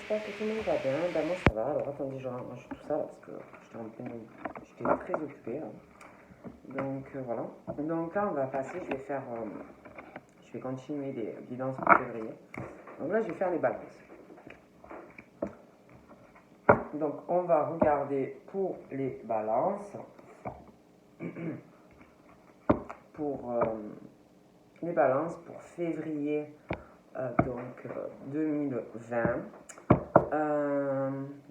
j'espère que tout le monde va bien. Ben moi ça va. Alors attendez, je range tout ça là, parce que j'étais très occupée là. Donc voilà. Donc là on va passer, je vais continuer les guidances pour février. Donc là je vais faire les balances. Donc on va regarder pour les balances. Pour les balances pour février 2020.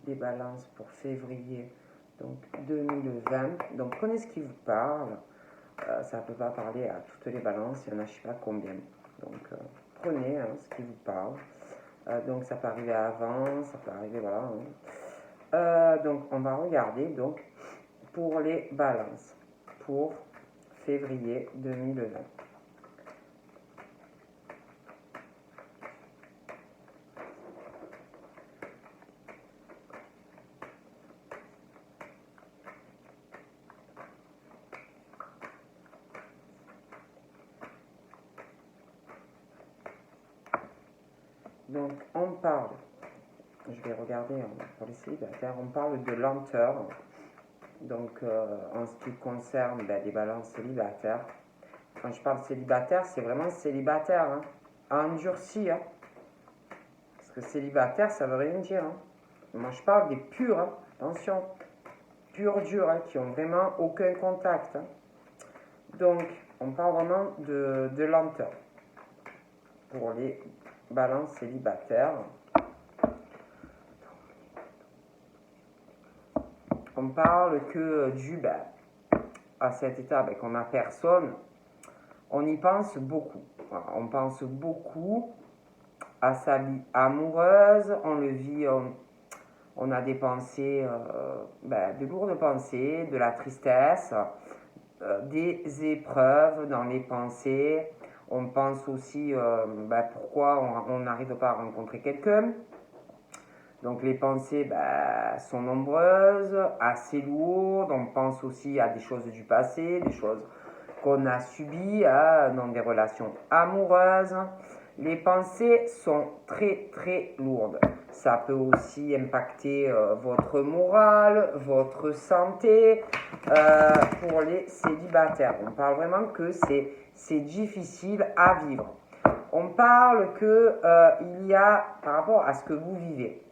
Des balances pour février donc 2020. Donc prenez ce qui vous parle. Ça ne peut pas parler à toutes les balances, il y en a je ne sais pas combien. Donc prenez ce qui vous parle. Donc ça peut arriver avant, ça peut arriver voilà. Donc on va regarder donc pour les balances pour février 2020. Donc on parle, je vais regarder pour les célibataires, on parle de lenteur. Donc en ce qui concerne les balances célibataires, quand je parle célibataire, c'est vraiment célibataire, endurci, parce que célibataire, ça veut rien dire. Moi, je parle des purs, attention, purs durs, qui ont vraiment aucun contact. Donc, on parle vraiment de lenteur pour les balances célibataires. On parle que à cet état qu'on n'a personne, on y pense beaucoup. Voilà, on pense beaucoup à sa vie amoureuse, on le vit, on a des pensées, de lourdes pensées, de la tristesse, des épreuves dans les pensées. On pense aussi pourquoi on n'arrive pas à rencontrer quelqu'un. Donc les pensées sont nombreuses, assez lourdes. On pense aussi à des choses du passé, des choses qu'on a subies dans des relations amoureuses. Les pensées sont très très lourdes. Ça peut aussi impacter votre morale, votre santé. Pour les célibataires, on parle vraiment que c'est difficile à vivre. On parle que il y a, par rapport à ce que vous vivez,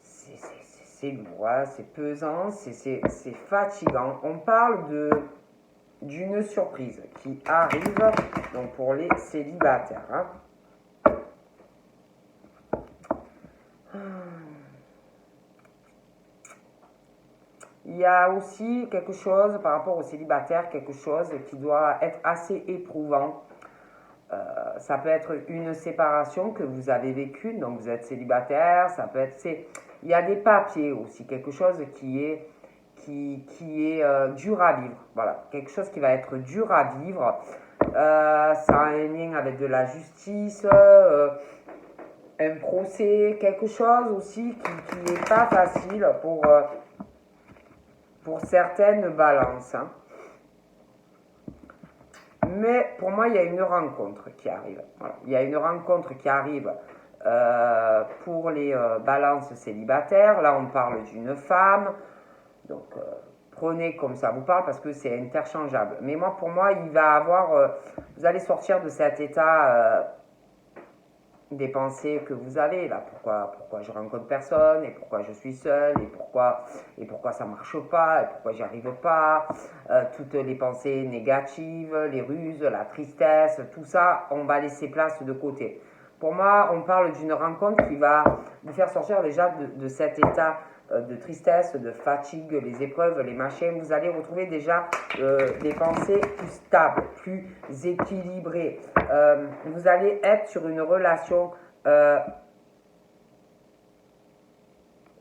c'est lourd, c'est pesant, c'est fatigant. On parle d'une surprise qui arrive donc pour les célibataires. Il y a aussi quelque chose par rapport aux célibataires, quelque chose qui doit être assez éprouvant. Ça peut être une séparation que vous avez vécue, donc vous êtes célibataire, ça peut être... Il y a des papiers aussi, quelque chose qui est dur à vivre. Voilà, quelque chose qui va être dur à vivre. Ça a un lien avec de la justice, un procès, quelque chose aussi qui n'est pas facile pour certaines balances. Mais pour moi, il y a une rencontre qui arrive. Voilà. Il y a une rencontre qui arrive pour les balances célibataires. Là, on parle d'une femme. Donc, prenez comme ça vous parle parce que c'est interchangeable. Mais moi, pour moi, il va avoir... vous allez sortir de cet état des pensées que vous avez là. Pourquoi je rencontre personne, et pourquoi je suis seule, et pourquoi ça marche pas, et pourquoi j'y arrive pas. Toutes les pensées négatives, les ruses, la tristesse, tout ça, on va laisser place de côté. Pour moi, on parle d'une rencontre qui va vous faire sortir déjà de cet état de tristesse, de fatigue, les épreuves, les machins. Vous allez retrouver déjà des pensées plus stables, plus équilibrées. Vous allez être sur une relation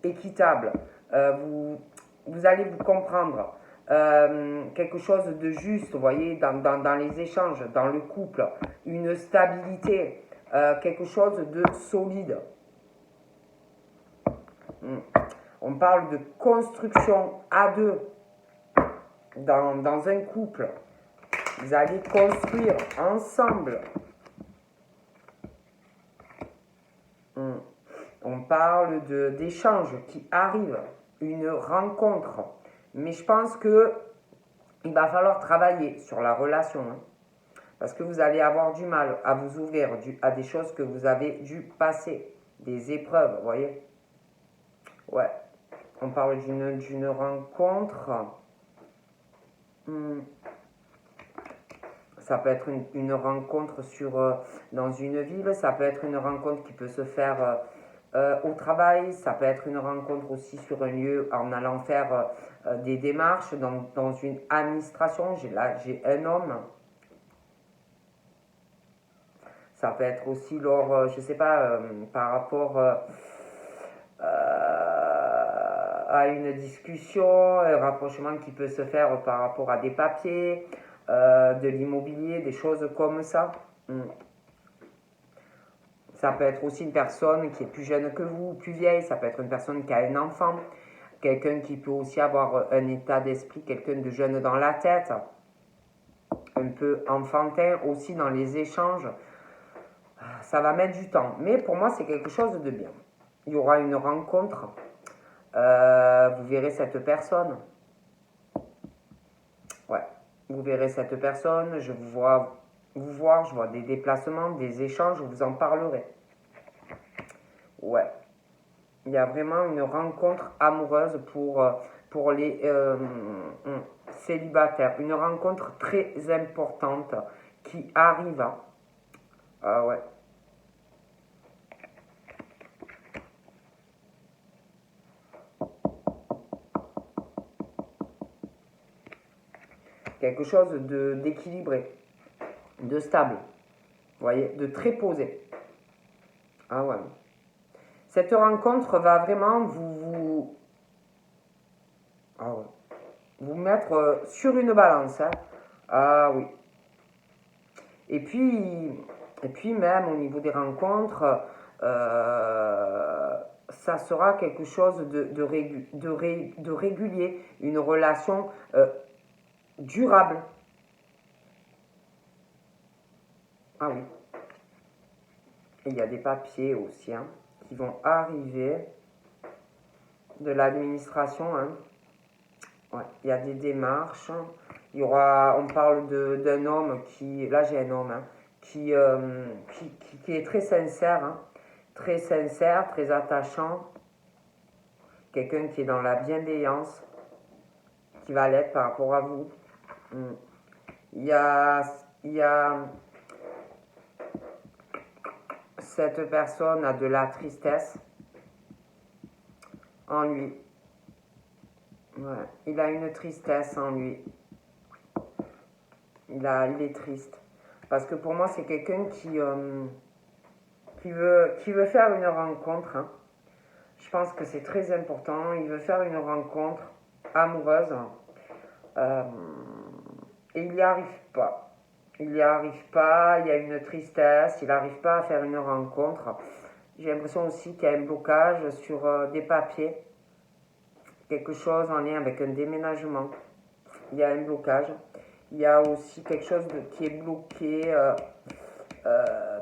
équitable. Vous allez vous comprendre. Quelque chose de juste, vous voyez, dans les échanges, dans le couple, une stabilité, quelque chose de solide. On parle de construction à deux dans un couple. Vous allez construire ensemble. On parle d'échanges qui arrivent, une rencontre. Mais je pense que il va falloir travailler sur la relation. Hein, parce que vous allez avoir du mal à vous ouvrir à des choses que vous avez dû passer. Des épreuves, vous voyez. Ouais. On parle d'une rencontre. Ça peut être une rencontre dans une ville, ça peut être une rencontre qui peut se faire au travail, ça peut être une rencontre aussi sur un lieu en allant faire des démarches dans une administration. Là, j'ai un homme. Ça peut être aussi lors, je ne sais pas, par rapport à une discussion, un rapprochement qui peut se faire par rapport à des papiers, de l'immobilier, des choses comme ça. Ça peut être aussi une personne qui est plus jeune que vous, plus vieille, ça peut être une personne qui a un enfant, quelqu'un qui peut aussi avoir un état d'esprit, quelqu'un de jeune dans la tête, un peu enfantin aussi dans les échanges. Ça va mettre du temps, mais pour moi c'est quelque chose de bien. Il y aura une rencontre, vous verrez cette personne. Ouais, vous verrez cette personne, je vous vois je vois des déplacements, des échanges, je vous en parlerai. Ouais, il y a vraiment une rencontre amoureuse pour les célibataires. Une rencontre très importante qui arrive. Ah ouais. Quelque chose d'équilibré, de stable, vous voyez, de très posé. Ah ouais. Cette rencontre va vraiment ah ouais, vous mettre sur une balance. Hein. Ah oui. Et puis même au niveau des rencontres, ça sera quelque chose de régulier, une relation durable. Ah oui. Et il y a des papiers aussi hein, qui vont arriver de l'administration. Hein. Ouais, il y a des démarches. Il y aura, on parle d'un homme qui, là j'ai un homme, hein, qui est très sincère, hein, très attachant, quelqu'un qui est dans la bienveillance, qui va l'être par rapport à vous. Il y a, il y a cette personne a de la tristesse en lui. Ouais, il a une tristesse en lui. Il est triste. Parce que pour moi, c'est quelqu'un qui veut faire une rencontre. Hein. Je pense que c'est très important. Il veut faire une rencontre amoureuse. Euh, et il n'y arrive pas. Il n'y arrive pas. Il y a une tristesse. Il n'arrive pas à faire une rencontre. J'ai l'impression aussi qu'il y a un blocage sur des papiers. Quelque chose en lien avec un déménagement. Il y a un blocage. Il y a aussi quelque chose qui est bloqué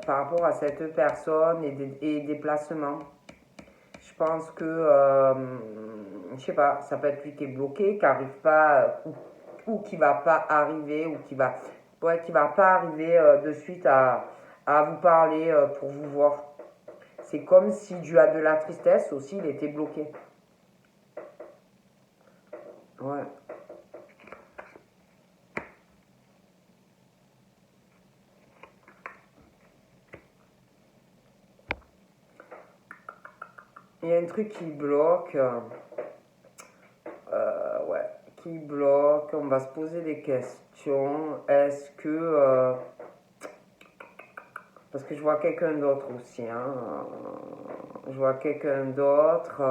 par rapport à cette personne et des placements. Je pense que, je sais pas, ça peut être lui qui est bloqué, qui n'arrive pas, ou qui va pas arriver, ou qui va pas arriver de suite à vous parler pour vous voir. C'est comme si dû à de la tristesse aussi, il était bloqué. Ouais. Il y a un truc qui bloque. Ouais, qui bloque. On va se poser des questions. Est-ce que. Parce que je vois quelqu'un d'autre aussi. Hein. Je vois quelqu'un d'autre.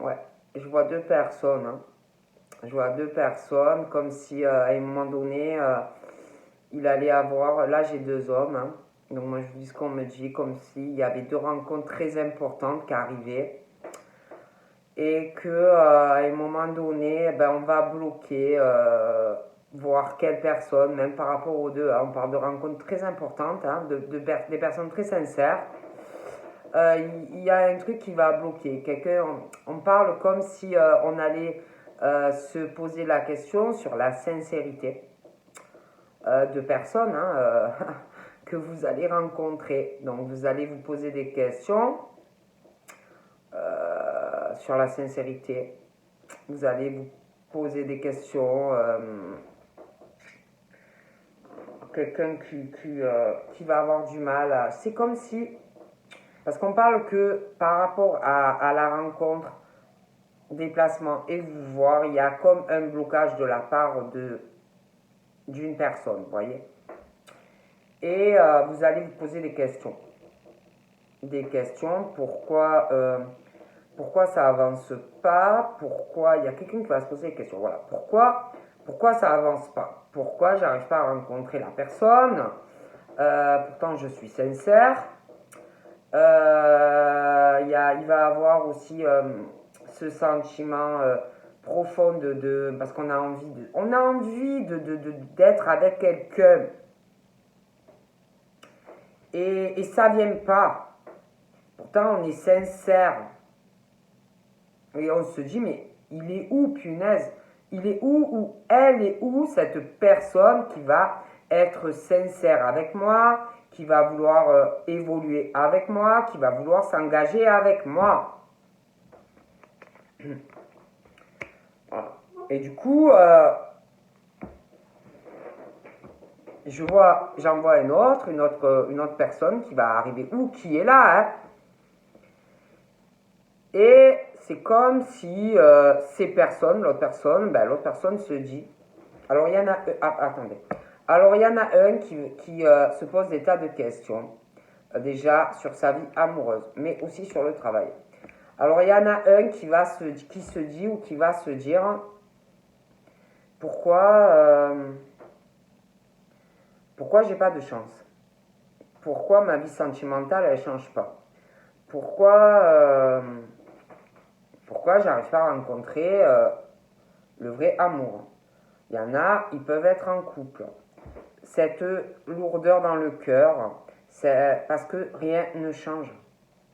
Ouais, je vois deux personnes. Hein. Je vois deux personnes comme si à un moment donné, il allait avoir. Là, j'ai deux hommes. Hein. Donc, moi, je vous dis ce qu'on me dit, comme s'il y avait deux rencontres très importantes qui arrivaient. Et que à un moment donné, ben, on va bloquer, voir quelle personne, même par rapport aux deux. Hein, on parle de rencontres très importantes, hein, des personnes très sincères. il y a un truc qui va bloquer. Quelqu'un, on parle comme si on allait se poser la question sur la sincérité de personnes que vous allez rencontrer. Donc vous allez vous poser des questions sur la sincérité. Vous allez vous poser des questions. Quelqu'un qui va avoir du mal. C'est comme si, parce qu'on parle que par rapport à la rencontre, déplacement et vous voir, il y a comme un blocage de la part d'une personne, vous voyez. Et vous allez vous poser des questions. Des questions, pourquoi ça avance pas, pourquoi, il y a quelqu'un qui va se poser des questions, voilà, pourquoi ça avance pas, pourquoi j'arrive pas à rencontrer la personne, pourtant je suis sincère, il va avoir aussi ce sentiment profond parce qu'on a envie d'être avec quelqu'un et ça vient pas. Pourtant, on est sincère. Et on se dit, mais il est où, punaise? Il est où, ou elle est où, cette personne qui va être sincère avec moi, qui va vouloir évoluer avec moi, qui va vouloir s'engager avec moi? Voilà. Et du coup, j'en vois une autre personne qui va arriver ou qui est là, hein. Et c'est comme si l'autre personne se dit, alors il y en a, attendez, alors il y en a un qui se pose des tas de questions, déjà sur sa vie amoureuse, mais aussi sur le travail. Alors il y en a un qui se dit ou qui va se dire, pourquoi j'ai pas de chance? Pourquoi ma vie sentimentale elle change pas? Pourquoi j'arrive pas à rencontrer le vrai amour? Il y en a, ils peuvent être en couple. Cette lourdeur dans le cœur, c'est parce que rien ne change.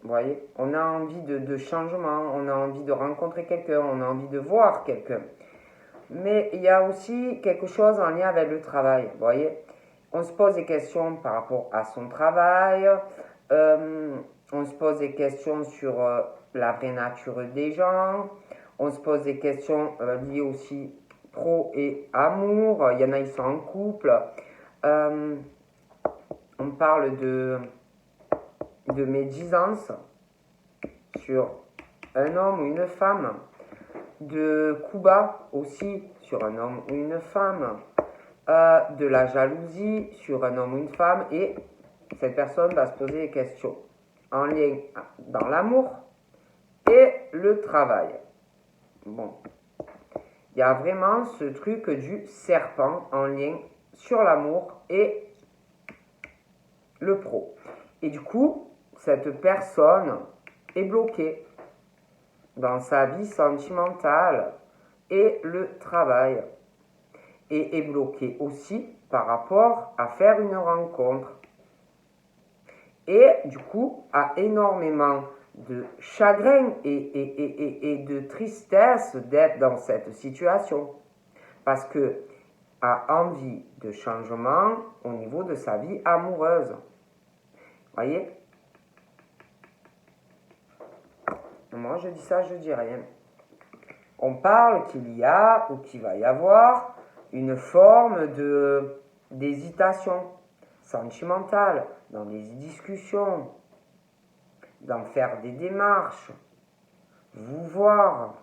Vous voyez, on a envie de changement, on a envie de rencontrer quelqu'un, on a envie de voir quelqu'un. Mais il y a aussi quelque chose en lien avec le travail. Vous voyez, on se pose des questions par rapport à son travail, on se pose des questions sur la vraie nature des gens, on se pose des questions liées aussi pro et amour. Il y en a, ils sont en couple. On parle de médisance sur un homme ou une femme, de coups bas aussi sur un homme ou une femme, de la jalousie sur un homme ou une femme, et cette personne va se poser des questions en lien dans l'amour et le travail. Bon, il y a vraiment ce truc du serpent en lien sur l'amour et le pro. Et du coup, cette personne est bloquée dans sa vie sentimentale et le travail. Et est bloquée aussi par rapport à faire une rencontre. Et du coup, a énormément de chagrin et de tristesse d'être dans cette situation. Parce que a envie de changement au niveau de sa vie amoureuse. Voyez? Moi, je dis ça, je dis rien. On parle qu'il y a ou qu'il va y avoir une forme d'hésitation sentimentale dans les discussions, d'en faire des démarches, vous voir,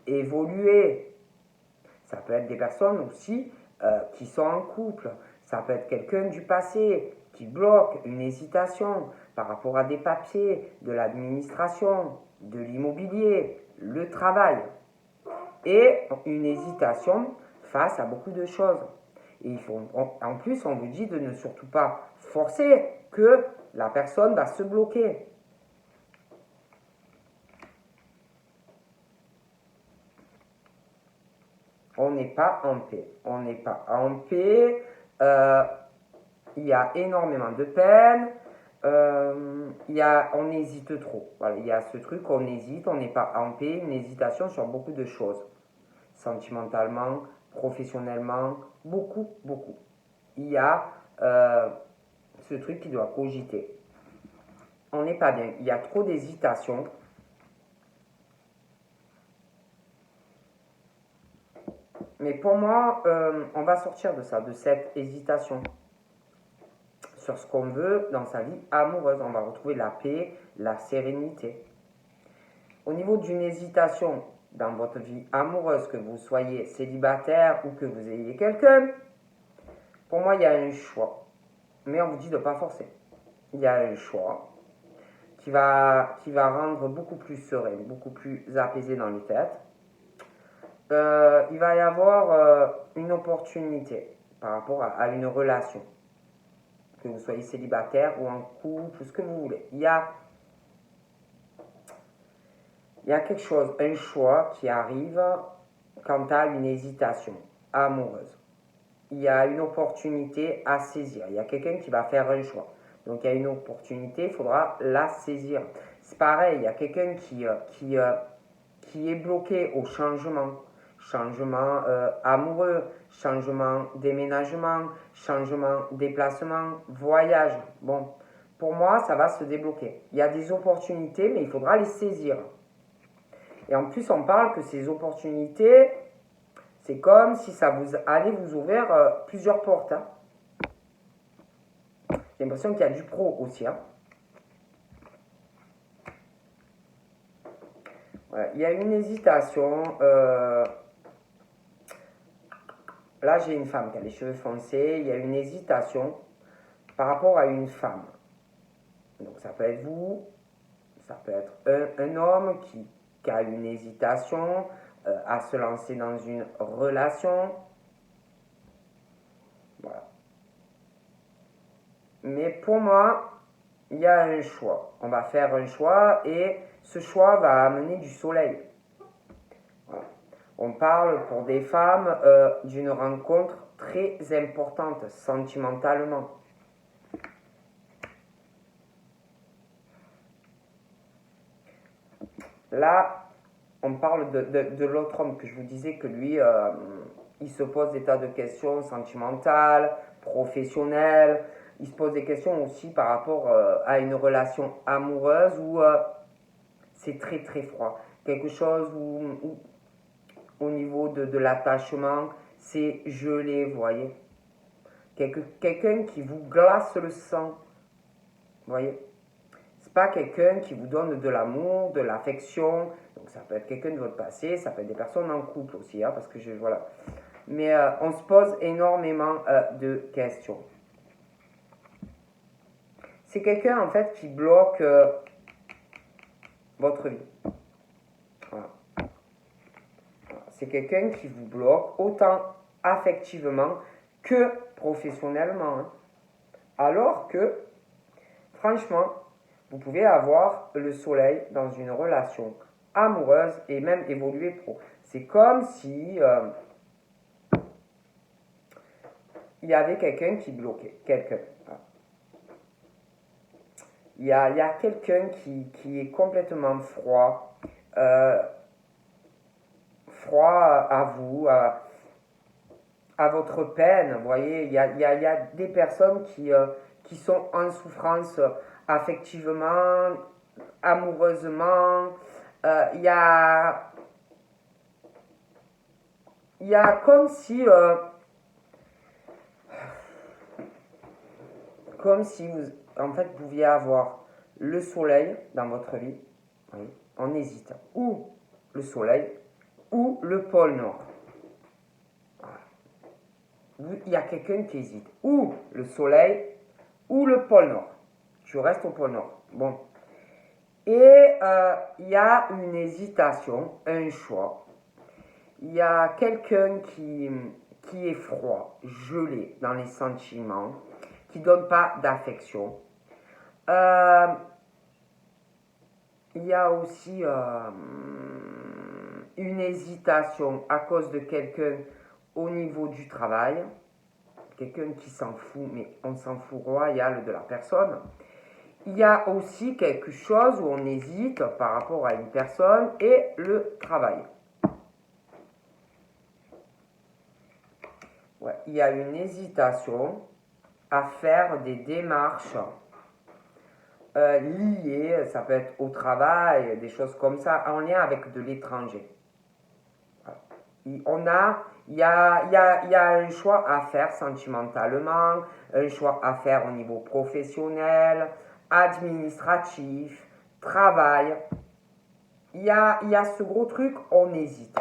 évoluer. Ça peut être des personnes aussi qui sont en couple. Ça peut être quelqu'un du passé qui bloque, une hésitation par rapport à des papiers, de l'administration, de l'immobilier, le travail. Et une hésitation face à beaucoup de choses. Et en plus, on vous dit de ne surtout pas forcer, que la personne va se bloquer. On n'est pas en paix. On n'est pas en paix. Il y a énormément de peine. On hésite trop. Voilà, il y a ce truc, on hésite, on n'est pas en paix, une hésitation sur beaucoup de choses. Sentimentalement, professionnellement, beaucoup, beaucoup. Il y a ce truc qui doit cogiter. On n'est pas bien. Il y a trop d'hésitation. Mais pour moi, on va sortir de ça, de cette hésitation sur ce qu'on veut dans sa vie amoureuse. On va retrouver la paix, la sérénité. Au niveau d'une hésitation dans votre vie amoureuse, que vous soyez célibataire ou que vous ayez quelqu'un, pour moi, il y a un choix. Mais on vous dit de ne pas forcer. Il y a un choix qui va rendre beaucoup plus serein, beaucoup plus apaisé dans les têtes. Il va y avoir une opportunité par rapport à une relation. Que vous soyez célibataire ou en couple, tout ce que vous voulez. Il y a quelque chose, un choix qui arrive quant à une hésitation amoureuse. Il y a une opportunité à saisir. Il y a quelqu'un qui va faire un choix. Donc il y a une opportunité, il faudra la saisir. C'est pareil, il y a quelqu'un qui est bloqué au changement. Changement amoureux, changement déménagement, changement déplacement, voyage. Bon, pour moi, ça va se débloquer. Il y a des opportunités, mais il faudra les saisir. Et en plus, on parle que ces opportunités, c'est comme si ça allait vous ouvrir plusieurs portes. Hein. J'ai l'impression qu'il y a du pro aussi. Hein. Ouais, il y a une hésitation. Là, j'ai une femme qui a les cheveux foncés. Il y a une hésitation par rapport à une femme. Donc, ça peut être vous. Ça peut être un homme qui a une hésitation à se lancer dans une relation. Voilà. Mais pour moi, il y a un choix. On va faire un choix et ce choix va amener du soleil. Voilà. On parle pour des femmes d'une rencontre très importante sentimentalement. Là, on parle de l'autre homme que je vous disais que lui, il se pose des tas de questions sentimentales, professionnelles. Il se pose des questions aussi par rapport à une relation amoureuse où c'est très très froid. Quelque chose où au niveau de l'attachement, c'est gelé, vous voyez. Quelqu'un qui vous glace le sang, vous voyez. C'est pas quelqu'un qui vous donne de l'amour, de l'affection. Donc ça peut être quelqu'un de votre passé, ça peut être des personnes en couple aussi, hein, parce que voilà. Mais on se pose énormément de questions. C'est quelqu'un en fait qui bloque votre vie. Voilà. C'est quelqu'un qui vous bloque autant affectivement que professionnellement. Hein. Alors que, franchement, vous pouvez avoir le soleil dans une relation amoureuse et même évoluer pro. C'est comme si il y avait quelqu'un qui bloquait. Quelqu'un. Il y a quelqu'un qui est complètement froid. Froid à vous, à votre peine. Vous voyez, il y a des personnes qui sont en souffrance affectivement, amoureusement. Il y a comme si vous, en fait, pouviez avoir le soleil dans votre vie. Oui, on hésite. Ou le soleil, ou le pôle Nord. Voilà. Il y a quelqu'un qui hésite. Ou le soleil, ou le pôle Nord. Tu restes au pôle Nord. Bon. Et il y a une hésitation, un choix. Il y a quelqu'un qui est froid, gelé dans les sentiments, qui ne donne pas d'affection. Il y a aussi une hésitation à cause de quelqu'un au niveau du travail. Quelqu'un qui s'en fout, mais on s'en fout royal de la personne. Il y a aussi quelque chose où on hésite par rapport à une personne et le travail. Ouais, il y a une hésitation à faire des démarches liées, ça peut être au travail, des choses comme ça, en lien avec de l'étranger. Il y a un choix à faire sentimentalement, un choix à faire au niveau professionnel, administratif, travail. Il y a ce gros truc, on hésite.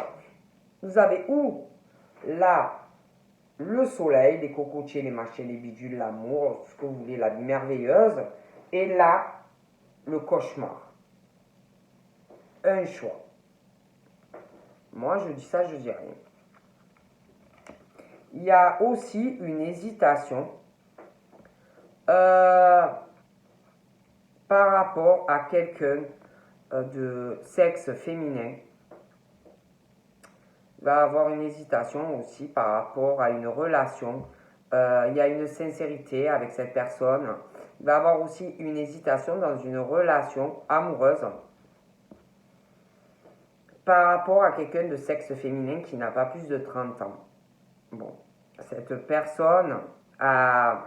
Vous avez où là le soleil, les cocotiers, les machins, les bidules, l'amour, ce que vous voulez, la vie merveilleuse, et là le cauchemar. Un choix. Moi je dis ça, je dis rien. Il y a aussi une hésitation par rapport à quelqu'un de sexe féminin. Il va avoir une hésitation aussi par rapport à une relation. Il y a une sincérité avec cette personne. Il va avoir aussi une hésitation dans une relation amoureuse par rapport à quelqu'un de sexe féminin qui n'a pas plus de 30 ans. Bon, cette personne a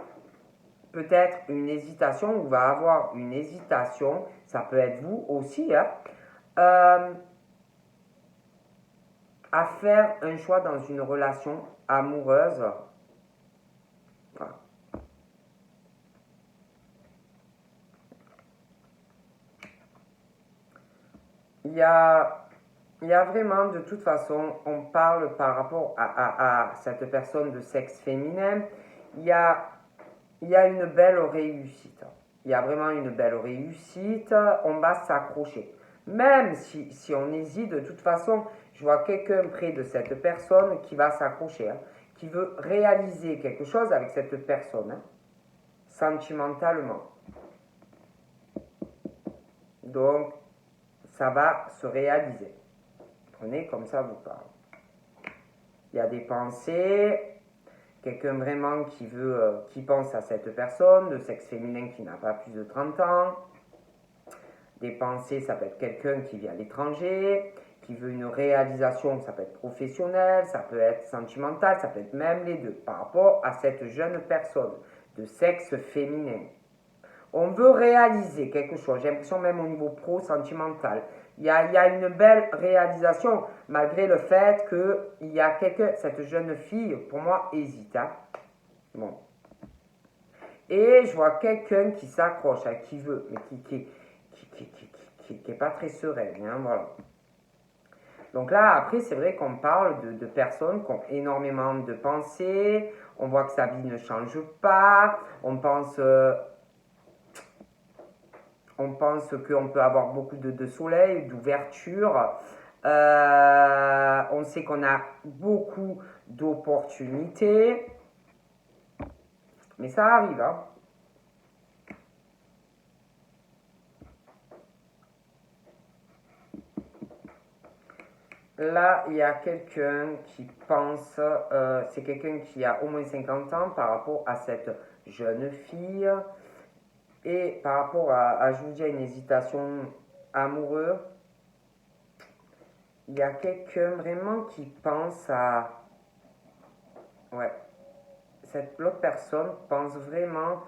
peut-être une hésitation ou va avoir une hésitation, ça peut être vous aussi, hein, à faire un choix dans une relation amoureuse. Voilà. Il y a vraiment, de toute façon, on parle par rapport à cette personne de sexe féminin, il y a une belle réussite. Il y a vraiment une belle réussite, on va s'accrocher. Même si on hésite, de toute façon, je vois quelqu'un près de cette personne qui va s'accrocher, hein, qui veut réaliser quelque chose avec cette personne, hein, sentimentalement. Donc, ça va se réaliser. Prenez comme ça vous parle. Il y a des pensées, quelqu'un vraiment qui veut, qui pense à cette personne, de sexe féminin qui n'a pas plus de 30 ans. Des pensées, ça peut être quelqu'un qui vit à l'étranger, qui veut une réalisation, ça peut être professionnel, ça peut être sentimental, ça peut être même les deux, par rapport à cette jeune personne de sexe féminin. On veut réaliser quelque chose, j'ai l'impression même au niveau pro-sentimental. Il y a une belle réalisation, malgré le fait qu'il y a quelqu'un, cette jeune fille, pour moi, hésite. Hein. Bon. Et je vois quelqu'un qui s'accroche, hein, qui veut, mais qui est pas très sereine. Hein, voilà. Donc là, après, c'est vrai qu'on parle de personnes qui ont énormément de pensées, on voit que sa vie ne change pas, on pense qu'on peut avoir beaucoup de soleil, d'ouverture. On sait qu'on a beaucoup d'opportunités. Mais ça arrive. Hein. Là, il y a quelqu'un qui pense, c'est quelqu'un qui a au moins 50 ans par rapport à cette jeune fille. Et par rapport à je vous dis, à une hésitation amoureuse, il y a quelqu'un vraiment qui pense à... Ouais. L'autre personne pense vraiment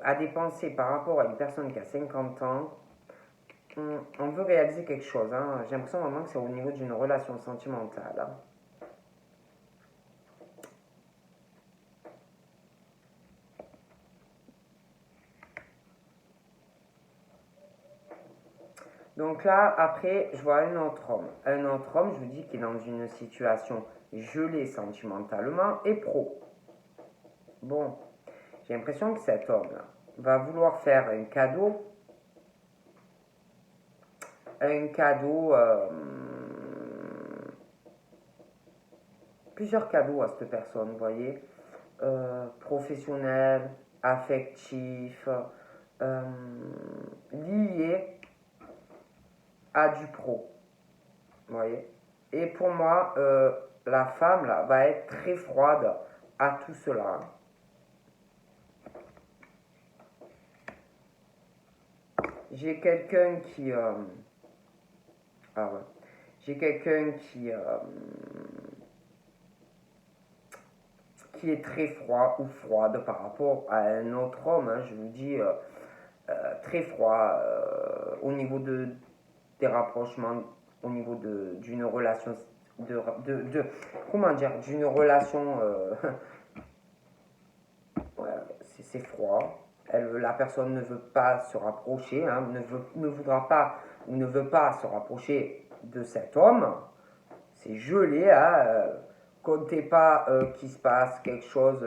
à des pensées par rapport à une personne qui a 50 ans. On veut réaliser quelque chose. Hein. J'ai l'impression vraiment que c'est au niveau d'une relation sentimentale. Hein. Donc là, après, je vois un autre homme. Un autre homme, je vous dis, qui est dans une situation gelée sentimentalement et pro. Bon, j'ai l'impression que cet homme-là va vouloir faire un cadeau. Plusieurs cadeaux à cette personne, vous voyez. Professionnel, affectif, lié à du pro. Vous voyez. Et pour moi, la femme là, va être très froide à tout cela. J'ai quelqu'un qui... ah ouais. J'ai quelqu'un qui est très froid ou froide par rapport à un autre homme. Hein, je vous dis très froid au niveau des rapprochements, au niveau d'une relation, comment dire, d'une relation, ouais, c'est froid. La personne ne veut pas se rapprocher, hein, ne voudra pas ou ne veut pas se rapprocher de cet homme. C'est gelé, hein, comptez pas qu'il se passe quelque chose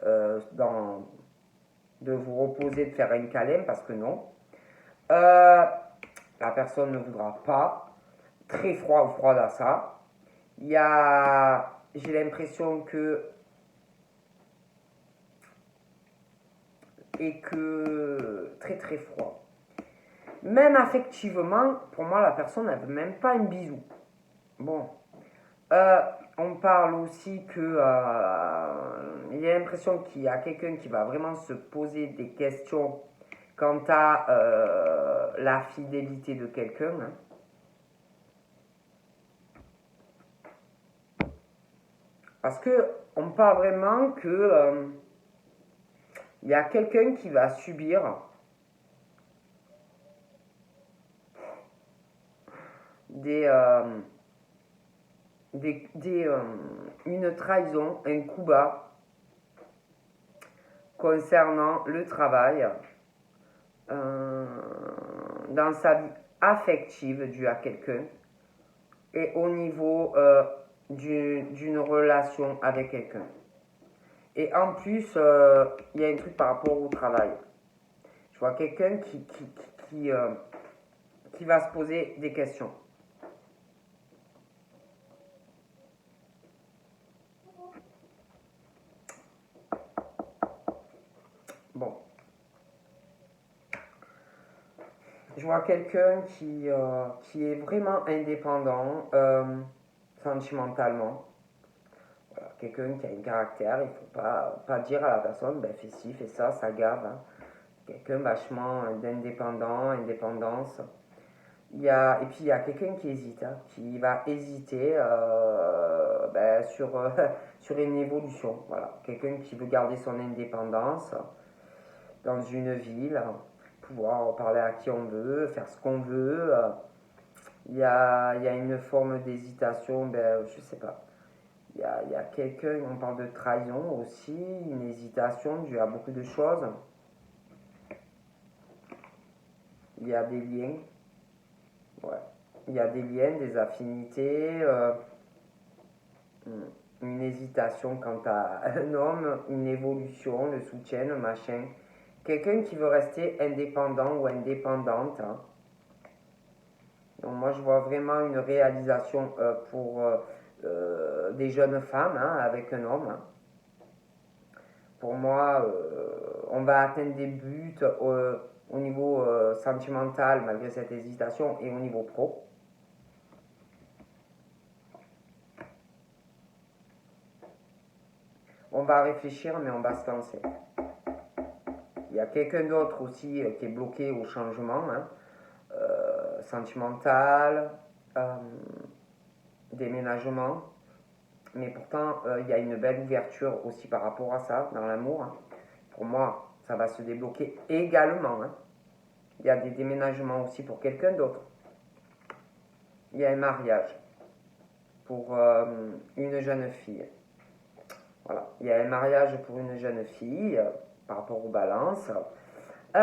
de vous reposer, de faire un câlin, parce que non. La personne ne voudra pas. Très froid ou froide à ça. J'ai l'impression que, très très froid. Même affectivement, pour moi, la personne ne veut même pas un bisou. Bon. Euh, on parle aussi que il y a l'impression qu'il y a quelqu'un qui va vraiment se poser des questions quant à la fidélité de quelqu'un. Hein. Parce que on parle vraiment que il y a quelqu'un qui va subir des, une trahison, un coup bas concernant le travail, dans sa vie affective due à quelqu'un et au niveau d'une relation avec quelqu'un. Et en plus, il y a un truc par rapport au travail. Je vois quelqu'un qui va se poser des questions. Bon. Je vois quelqu'un qui est vraiment indépendant sentimentalement. Voilà, quelqu'un qui a un caractère, il ne faut pas dire à la personne, ben fais ci, fais ça, ça gave. Hein. Quelqu'un vachement indépendance. Et puis il y a quelqu'un qui hésite, hein, qui va hésiter sur une évolution. Voilà. Quelqu'un qui veut garder son indépendance dans une ville, pouvoir parler à qui on veut, faire ce qu'on veut. Il y a une forme d'hésitation, je sais pas. Il y a quelqu'un, on parle de trahison aussi, une hésitation due à beaucoup de choses. Il y a des liens. Ouais. Il y a des liens, des affinités, une hésitation quant à un homme, une évolution, le soutien, le machin. Quelqu'un qui veut rester indépendant ou indépendante. Hein. Donc moi je vois vraiment une réalisation pour des jeunes femmes hein, avec un homme. Hein. Pour moi, on va atteindre des buts au niveau sentimental malgré cette hésitation et au niveau pro. On va réfléchir, mais on va se lancer. Il y a quelqu'un d'autre aussi qui est bloqué au changement, hein, sentimental, déménagement. Mais pourtant, il y a une belle ouverture aussi par rapport à ça, dans l'amour. Hein. Pour moi, ça va se débloquer également. Hein. Il y a des déménagements aussi pour quelqu'un d'autre. Il y a un mariage pour une jeune fille. Voilà. Il y a un mariage pour une jeune fille par rapport aux balances. Il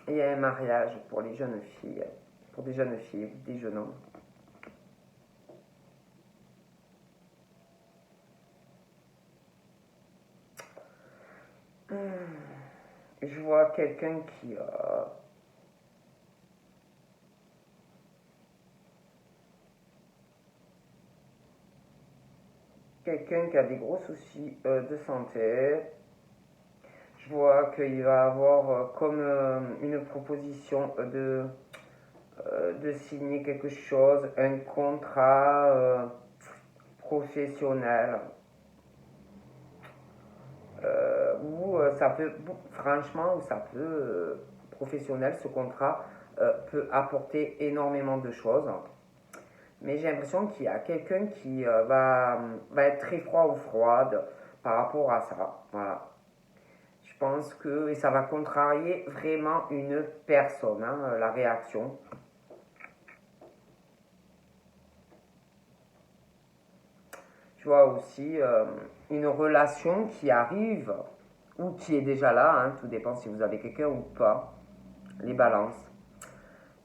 y a un mariage pour les jeunes filles, pour des jeunes filles, des jeunes hommes. Je vois quelqu'un qui a des gros soucis de santé. Je vois qu'il va avoir comme une proposition de signer quelque chose, un contrat professionnel. où ça peut, franchement, où ça peut, professionnel, ce contrat peut apporter énormément de choses. Mais j'ai l'impression qu'il y a quelqu'un qui va être très froid ou froide par rapport à ça. Voilà. Je pense que et ça va contrarier vraiment une personne, hein, la réaction. Je vois aussi une relation qui arrive ou qui est déjà là, hein, tout dépend si vous avez quelqu'un ou pas, les balances.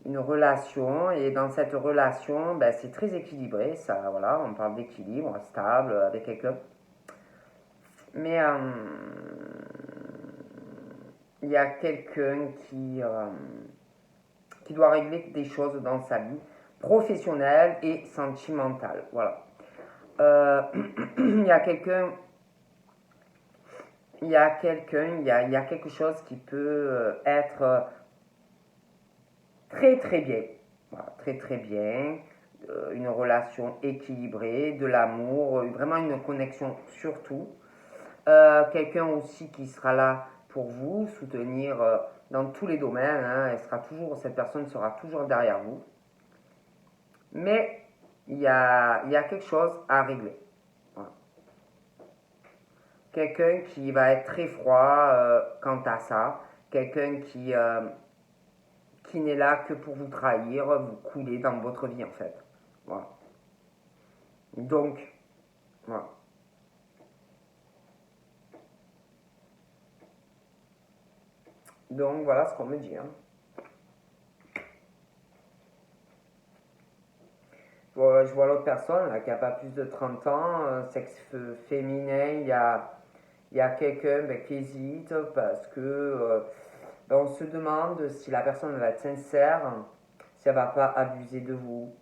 Une relation et dans cette relation, ben, c'est très équilibré, ça, voilà, on parle d'équilibre, stable avec quelqu'un. Mais il y a quelqu'un qui doit régler des choses dans sa vie professionnelle et sentimentale, voilà. Il y a quelqu'un il y a quelque chose qui peut être très très bien. Voilà, très très bien. Une relation équilibrée, de l'amour, vraiment une connexion surtout. Quelqu'un aussi qui sera là pour vous, soutenir dans tous les domaines. Hein, cette personne sera toujours derrière vous. Mais il y a quelque chose à régler. Voilà. Quelqu'un qui va être très froid quant à ça. Quelqu'un qui n'est là que pour vous trahir, vous couler dans votre vie en fait. Voilà. Donc, voilà. Donc voilà ce qu'on me dit. Hein. Je vois l'autre personne là, qui n'a pas plus de 30 ans, sexe féminin, il y a quelqu'un qui hésite parce que on se demande si la personne va être sincère, si elle va pas abuser de vous,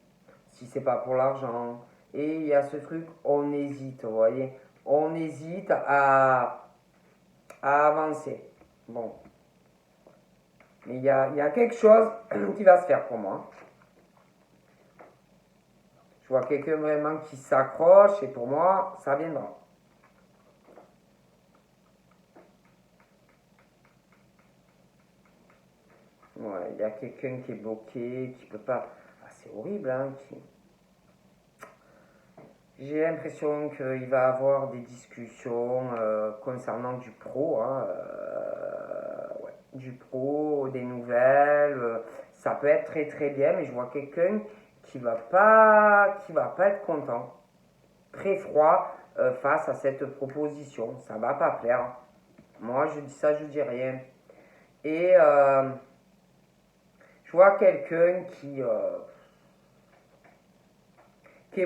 si c'est pas pour l'argent. Et il y a ce truc, on hésite, vous voyez. On hésite à avancer. Bon. Mais il y a quelque chose qui va se faire pour moi. Je vois quelqu'un vraiment qui s'accroche et pour moi, ça viendra. Ouais, il y a quelqu'un qui est bloqué, qui peut pas. Ah, c'est horrible, hein. J'ai l'impression qu'il va avoir des discussions concernant du pro, hein, ouais, du pro, des nouvelles. Ça peut être très très bien, mais je vois quelqu'un qui va pas être content, très froid face à cette proposition. Ça va pas plaire. Moi, je dis ça, je dis rien. Et je vois quelqu'un qui est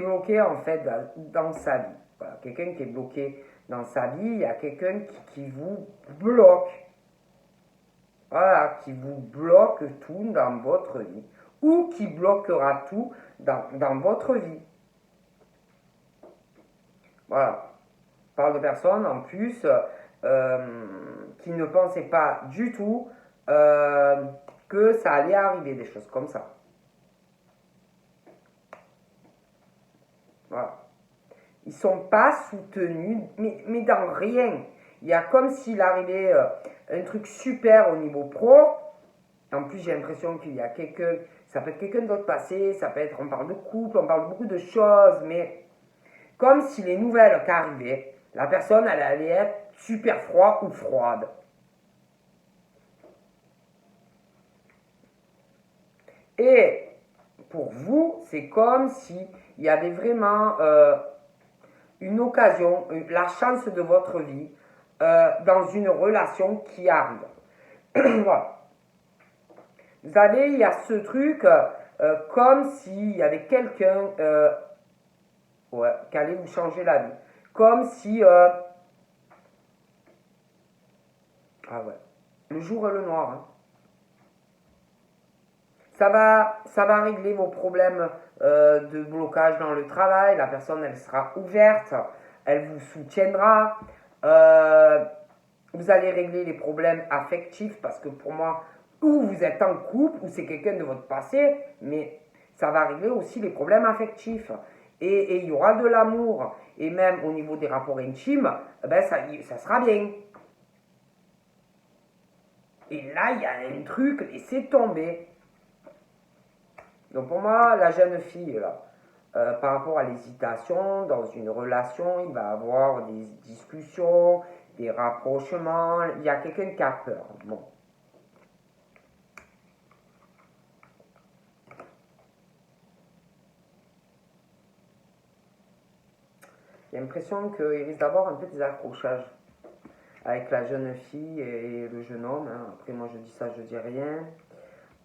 bloqué en fait dans sa vie. Voilà, quelqu'un qui est bloqué dans sa vie, il y a quelqu'un qui vous bloque. Voilà, qui vous bloque tout dans votre vie. Ou qui bloquera tout dans votre vie. Voilà. Je parle de personnes en plus qui ne pensaient pas du tout que ça allait arriver, des choses comme ça. Voilà. Ils ne sont pas soutenus, mais dans rien. Il y a comme s'il arrivait un truc super au niveau pro. En plus, j'ai l'impression qu'il y a quelqu'un, ça peut être quelqu'un d'autre passé, ça peut être, on parle de couple, on parle de beaucoup de choses, mais comme si les nouvelles qui arrivaient, la personne, elle allait être super froide ou froide. Et pour vous, c'est comme si il y avait vraiment une occasion, la chance de votre vie dans une relation qui arrive. Voilà. Vous savez, il y a ce truc comme s'il y avait quelqu'un ouais, qui allait vous changer la vie. Comme si... ah ouais. Le jour et le noir. Hein. Ça va régler vos problèmes de blocage dans le travail. La personne, elle sera ouverte. Elle vous soutiendra. Vous allez régler les problèmes affectifs parce que pour moi, ou vous êtes en couple, ou c'est quelqu'un de votre passé, mais ça va régler aussi les problèmes affectifs. Et il y aura de l'amour. Et même au niveau des rapports intimes, ben ça sera bien. Et là, il y a un truc, laissez tomber. Donc pour moi, la jeune fille, là, par rapport à l'hésitation, dans une relation, il va avoir des discussions, des rapprochements. Il y a quelqu'un qui a peur. Bon. J'ai l'impression qu'il risque d'avoir un peu des accrochages avec la jeune fille et le jeune homme. Hein. Après, moi, je dis ça, je dis rien.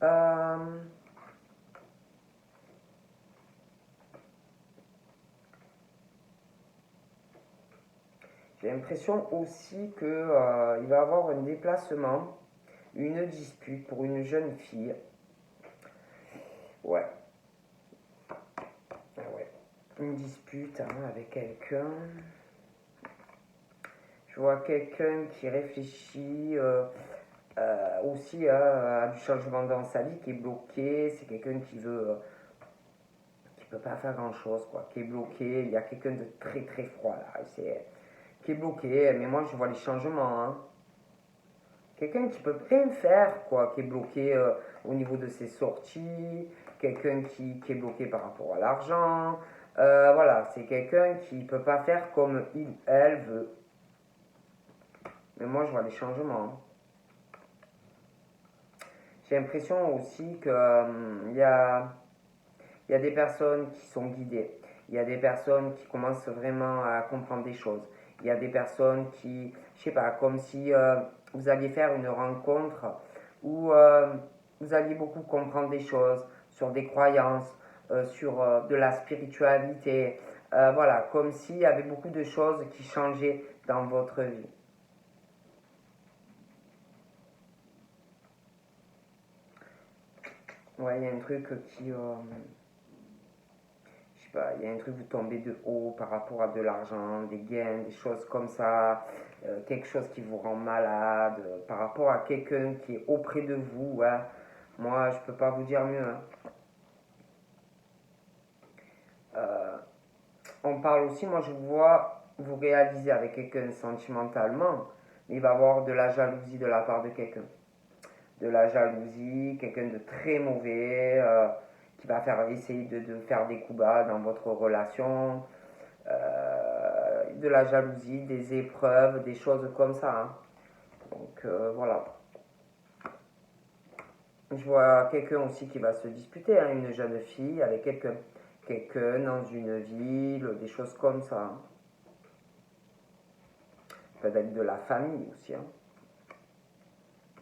Euh, J'ai l'impression aussi qu'il va y avoir un déplacement, une dispute pour une jeune fille. Ouais, ouais. Une dispute hein, avec quelqu'un. Je vois quelqu'un qui réfléchit aussi à du changement dans sa vie, qui est bloqué. C'est quelqu'un qui peut pas faire grand chose, quoi. Qui est bloqué. Il y a quelqu'un de très très froid là. Qui est bloqué. Mais moi je vois les changements. Hein. Quelqu'un qui peut rien faire, quoi. Qui est bloqué au niveau de ses sorties. Quelqu'un qui est bloqué par rapport à l'argent. Voilà, c'est quelqu'un qui peut pas faire comme il, elle veut. Mais moi je vois les changements. Hein. J'ai l'impression aussi qu'il y a des personnes qui sont guidées. Il y a des personnes qui commencent vraiment à comprendre des choses. Il y a des personnes qui, je sais pas, comme si vous alliez faire une rencontre où vous alliez beaucoup comprendre des choses sur des croyances, sur de la spiritualité. Voilà, comme s'il y avait beaucoup de choses qui changeaient dans votre vie. Ouais, il y a un truc qui, je sais pas, il y a un truc, vous tombez de haut par rapport à de l'argent, des gains, des choses comme ça, quelque chose qui vous rend malade, par rapport à quelqu'un qui est auprès de vous. Hein. Moi, je peux pas vous dire mieux. Hein. Euh, on parle aussi, moi je vous vois vous réaliser avec quelqu'un sentimentalement, mais il va y avoir de la jalousie de la part de quelqu'un. De la jalousie, quelqu'un de très mauvais, qui va faire essayer de faire des coups bas dans votre relation. De la jalousie, des épreuves, des choses comme ça. Hein. Donc voilà. Je vois quelqu'un aussi qui va se disputer, hein, une jeune fille avec quelqu'un dans une ville, des choses comme ça. Hein. Peut-être de la famille aussi. Hein.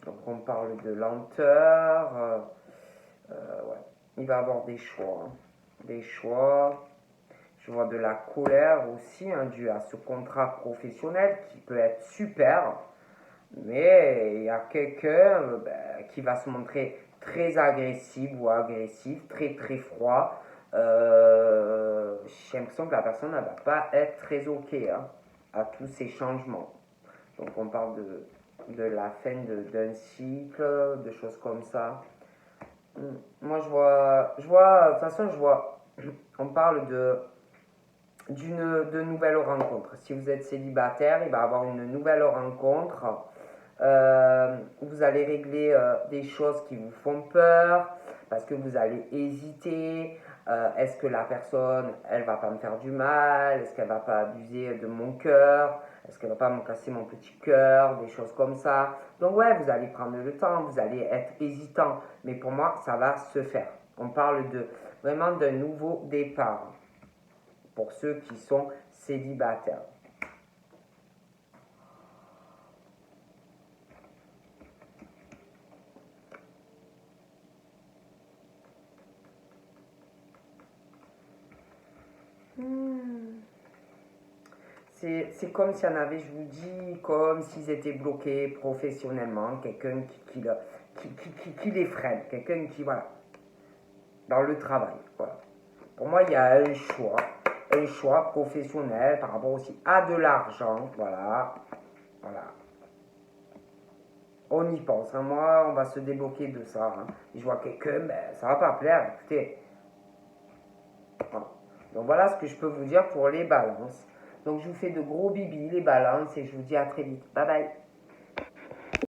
Donc on parle de lenteur. Ouais. Il va avoir des choix. Hein. Des choix. Je vois de la colère aussi, hein, due à ce contrat professionnel qui peut être super. Mais il y a quelqu'un qui va se montrer très agressif ou agressif, très très froid. J'ai l'impression que la personne ne va pas être très ok hein, à tous ces changements. Donc on parle de la fin d'un cycle, de choses comme ça. Moi de toute façon je vois, on parle de nouvelles rencontres. Si vous êtes célibataire, il va y avoir une nouvelle rencontre. Vous allez régler des choses qui vous font peur parce que vous allez hésiter. Est-ce que la personne, elle va pas me faire du mal? Est-ce qu'elle va pas abuser de mon cœur? Est-ce qu'elle va pas me casser mon petit cœur? Des choses comme ça. Donc ouais, vous allez prendre le temps, vous allez être hésitant. Mais pour moi, ça va se faire. On parle vraiment d'un nouveau départ pour ceux qui sont célibataires. C'est comme s'il y en avait, je vous dis, comme s'ils étaient bloqués professionnellement, quelqu'un qui les freine, quelqu'un qui, voilà, dans le travail, voilà. Pour moi, il y a un choix professionnel par rapport aussi à de l'argent, voilà, voilà. On y pense, hein. Moi, on va se débloquer de ça. Hein. Et je vois quelqu'un, ben, ça va pas plaire, écoutez. Voilà. Donc voilà ce que je peux vous dire pour les balances. Donc je vous fais de gros bibis les balances et je vous dis à très vite. Bye bye.